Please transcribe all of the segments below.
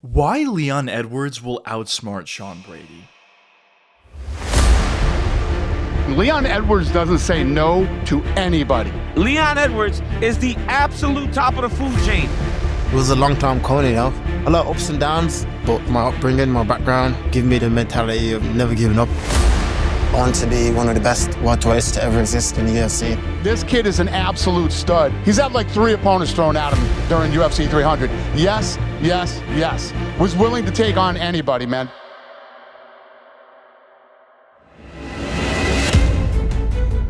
Why Leon Edwards will outsmart Sean Brady. Leon Edwards doesn't say no to anybody. Leon Edwards is the absolute top of the food chain. It was a long time coming, a lot of ups and downs, but my upbringing, my background, give me the mentality of never giving up. I want to be one of the best welterweights to ever exist in the UFC. This kid is an absolute stud. He's had like 3 opponents thrown at him during UFC 300. Yes. Was willing to take on anybody, man.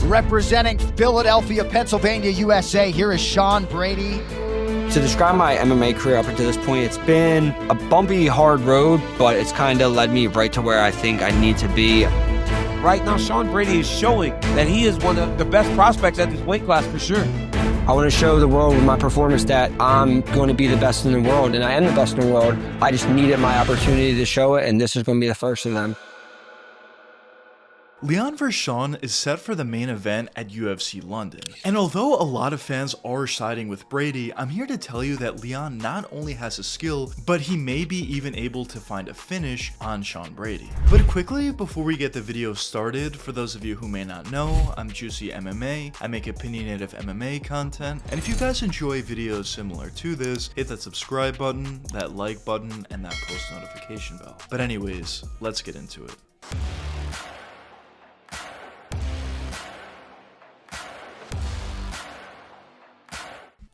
Representing Philadelphia, Pennsylvania, USA, here is Sean Brady. To describe my MMA career up until this point, it's been a bumpy, hard road, but it's kind of led me right to where I think I need to be. Right now, Sean Brady is showing that he is one of the best prospects at this weight class for sure. I want to show the world with my performance that I'm going to be the best in the world, and I am the best in the world. I just needed my opportunity to show it, and this is going to be the first of them. Leon vs. Sean is set for the main event at UFC London. And although a lot of fans are siding with Brady, I'm here to tell you that Leon not only has a skill, but he may be even able to find a finish on Sean Brady. But quickly, before we get the video started, for those of you who may not know, I'm JuicyMMA. I make opinionative MMA content, and if you guys enjoy videos similar to this, hit that subscribe button, that like button, and that post notification bell. But anyways, let's get into it.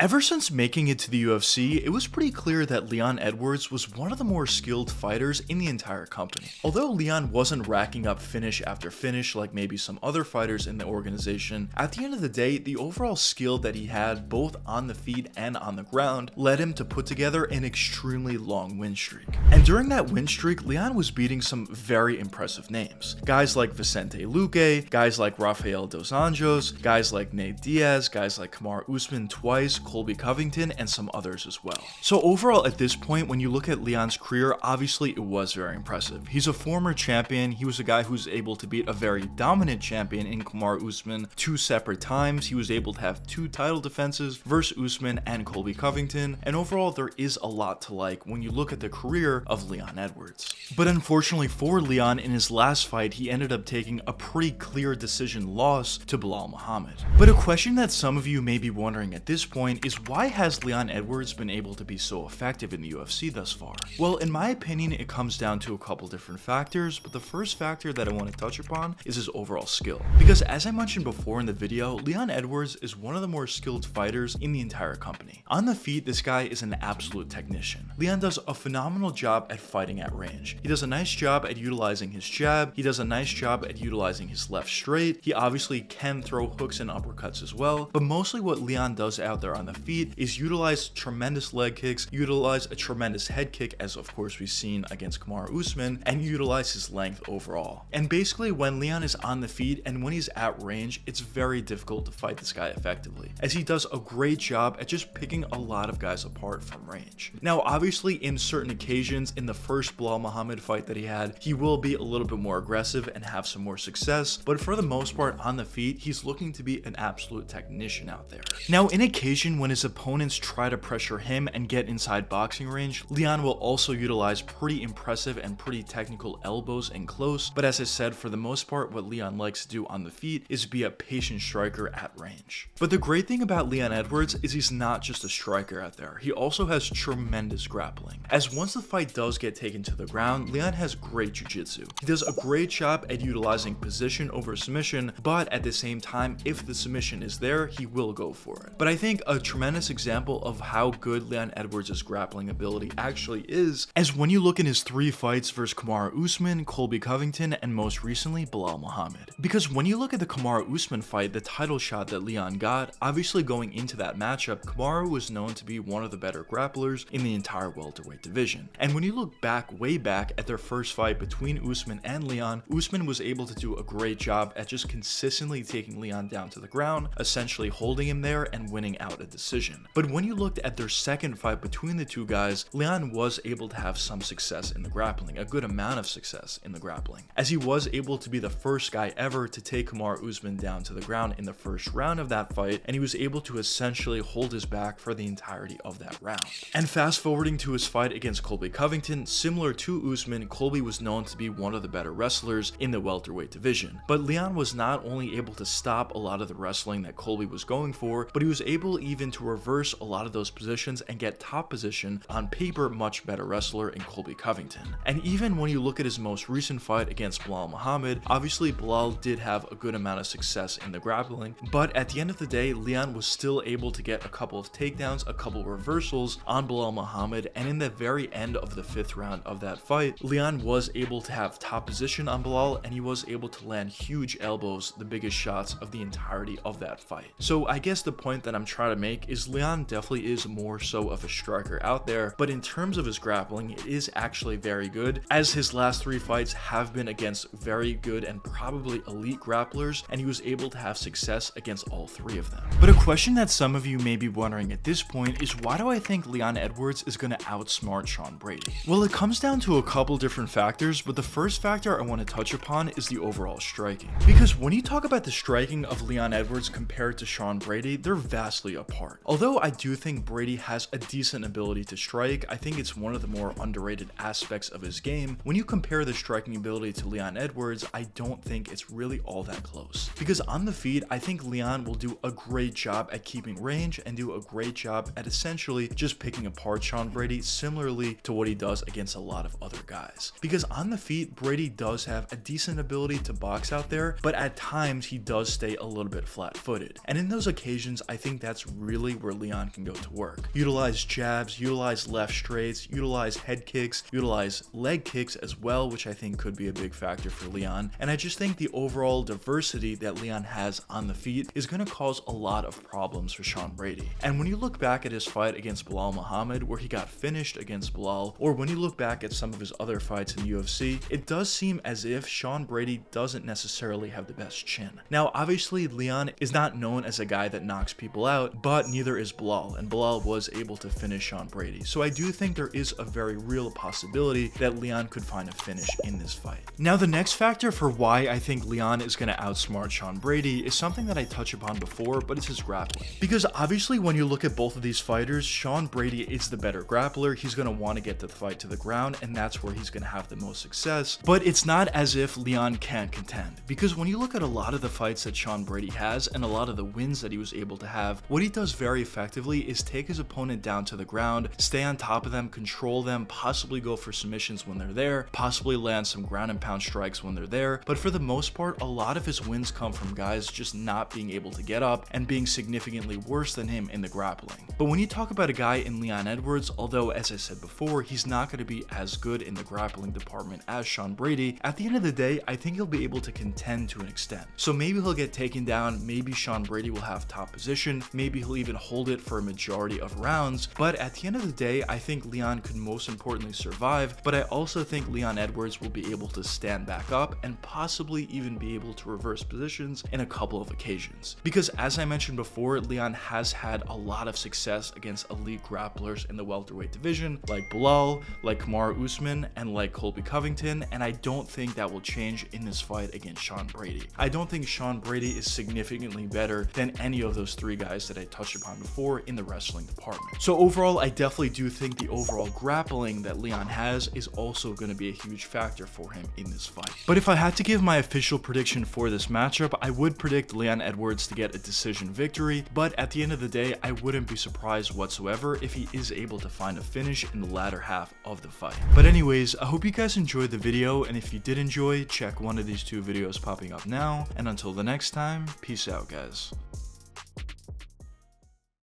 Ever since making it to the UFC, it was pretty clear that Leon Edwards was one of the more skilled fighters in the entire company. Although Leon wasn't racking up finish after finish like maybe some other fighters in the organization, at the end of the day, the overall skill that he had both on the feet and on the ground led him to put together an extremely long win streak. And during that win streak, Leon was beating some very impressive names. Guys like Vicente Luque, guys like Rafael Dos Anjos, guys like Nate Diaz, guys like Kamaru Usman twice, Colby Covington, and some others as well. So overall at this point, when you look at Leon's career, obviously it was very impressive. He's a former champion. He was a guy who's able to beat a very dominant champion in Kamaru Usman 2 separate times. He was able to have 2 title defenses versus Usman and Colby Covington. And overall, there is a lot to like when you look at the career of Leon Edwards. But unfortunately for Leon, in his last fight, he ended up taking a pretty clear decision loss to Belal Muhammad. But a question that some of you may be wondering at this point is, why has Leon Edwards been able to be so effective in the UFC thus far? Well, in my opinion, it comes down to a couple different factors, but the first factor that I want to touch upon is his overall skill. Because as I mentioned before in the video, Leon Edwards is one of the more skilled fighters in the entire company. On the feet, this guy is an absolute technician. Leon does a phenomenal job at fighting at range. He does a nice job at utilizing his jab. He does a nice job at utilizing his left straight. He obviously can throw hooks and uppercuts as well, but mostly what Leon does out there on the feet is utilize tremendous leg kicks, utilize a tremendous head kick, as of course we've seen against Kamaru Usman, and utilize his length overall. And basically when Leon is on the feet and when he's at range, it's very difficult to fight this guy effectively, as he does a great job at just picking a lot of guys apart from range. Now obviously in certain occasions, in the first Belal Muhammad fight that he had, he will be a little bit more aggressive and have some more success, but for the most part on the feet, he's looking to be an absolute technician out there. Now in occasion when his opponents try to pressure him and get inside boxing range, Leon will also utilize pretty impressive and pretty technical elbows in close, but as I said, for the most part, what Leon likes to do on the feet is be a patient striker at range. But the great thing about Leon Edwards is he's not just a striker out there, he also has tremendous grappling. As once the fight does get taken to the ground, Leon has great jiu-jitsu. He does a great job at utilizing position over submission, but at the same time, if the submission is there, he will go for it. But I think a tremendous example of how good Leon Edwards' grappling ability actually is, as when you look in his 3 fights versus Kamaru Usman, Colby Covington, and most recently Belal Muhammad. Because when you look at the Kamaru Usman fight, the title shot that Leon got, obviously going into that matchup, Kamaru was known to be one of the better grapplers in the entire welterweight division. And when you look back, way back at their first fight between Usman and Leon, Usman was able to do a great job at just consistently taking Leon down to the ground, essentially holding him there and winning out a decision. But when you looked at their second fight between the two guys, Leon was able to have some success in the grappling, a good amount of success in the grappling, as he was able to be the first guy ever to take Kamaru Usman down to the ground in the first round of that fight, and he was able to essentially hold his back for the entirety of that round. And fast forwarding to his fight against Colby Covington, similar to Usman, Colby was known to be one of the better wrestlers in the welterweight division, but Leon was not only able to stop a lot of the wrestling that Colby was going for, but he was able even to reverse a lot of those positions and get top position, on paper much better wrestler in Colby Covington. And even when you look at his most recent fight against Belal Muhammad, obviously Belal did have a good amount of success in the grappling, but at the end of the day, Leon was still able to get a couple of takedowns, a couple of reversals on Belal Muhammad, and in the very end of the 5th round of that fight, Leon was able to have top position on Belal, and he was able to land huge elbows, the biggest shots of the entirety of that fight. So I guess the point that I'm trying to make is Leon definitely is more so of a striker out there, but in terms of his grappling, it is actually very good, as his last 3 fights have been against very good and probably elite grapplers, and he was able to have success against all 3 of them. But a question that some of you may be wondering at this point is, why do I think Leon Edwards is going to outsmart Sean Brady? Well, it comes down to a couple different factors, but the first factor I want to touch upon is the overall striking. Because when you talk about the striking of Leon Edwards compared to Sean Brady, they're vastly apart. Although I do think Brady has a decent ability to strike, I think it's one of the more underrated aspects of his game. When you compare the striking ability to Leon Edwards, I don't think it's really all that close. Because on the feet, I think Leon will do a great job at keeping range and do a great job at essentially just picking apart Sean Brady, similarly to what he does against a lot of other guys. Because on the feet, Brady does have a decent ability to box out there, but at times he does stay a little bit flat-footed. And in those occasions, I think that's really where Leon can go to work. Utilize jabs, utilize left straights, utilize head kicks, utilize leg kicks as well, which I think could be a big factor for Leon. And I just think the overall diversity that Leon has on the feet is going to cause a lot of problems for Sean Brady. And when you look back at his fight against Belal Muhammad, where he got finished against Belal, or when you look back at some of his other fights in the UFC, it does seem as if Sean Brady doesn't necessarily have the best chin. Now, obviously, Leon is not known as a guy that knocks people out, but neither is Belal, and Belal was able to finish Sean Brady. So I do think there is a very real possibility that Leon could find a finish in this fight. Now, the next factor for why I think Leon is going to outsmart Sean Brady is something that I touched upon before, but it's his grappling. Because obviously, when you look at both of these fighters, Sean Brady is the better grappler. He's going to want to get the fight to the ground, and that's where he's going to have the most success. But it's not as if Leon can't contend, because when you look at a lot of the fights that Sean Brady has and a lot of the wins that he was able to have, what he does very effectively is take his opponent down to the ground, stay on top of them, control them, possibly go for submissions when they're there, possibly land some ground and pound strikes when they're there. But for the most part, a lot of his wins come from guys just not being able to get up and being significantly worse than him in the grappling. But when you talk about a guy in Leon Edwards, although as I said before, he's not going to be as good in the grappling department as Sean Brady, at the end of the day, I think he'll be able to contend to an extent. So maybe he'll get taken down, maybe Sean Brady will have top position, maybe he'll even hold it for a majority of rounds, but at the end of the day, I think Leon could most importantly survive, but I also think Leon Edwards will be able to stand back up and possibly even be able to reverse positions in a couple of occasions. Because as I mentioned before, Leon has had a lot of success against elite grapplers in the welterweight division, like Belal, like Kamaru Usman, and like Colby Covington, and I don't think that will change in this fight against Sean Brady. I don't think Sean Brady is significantly better than any of those 3 guys that I touched upon before in the wrestling department. So overall, I definitely do think the overall grappling that Leon has is also going to be a huge factor for him in this fight. But if I had to give my official prediction for this matchup, I would predict Leon Edwards to get a decision victory, but at the end of the day, I wouldn't be surprised whatsoever if he is able to find a finish in the latter half of the fight. But anyways, I hope you guys enjoyed the video, and if you did enjoy, check one of these 2 videos popping up now, and until the next time, peace out, guys.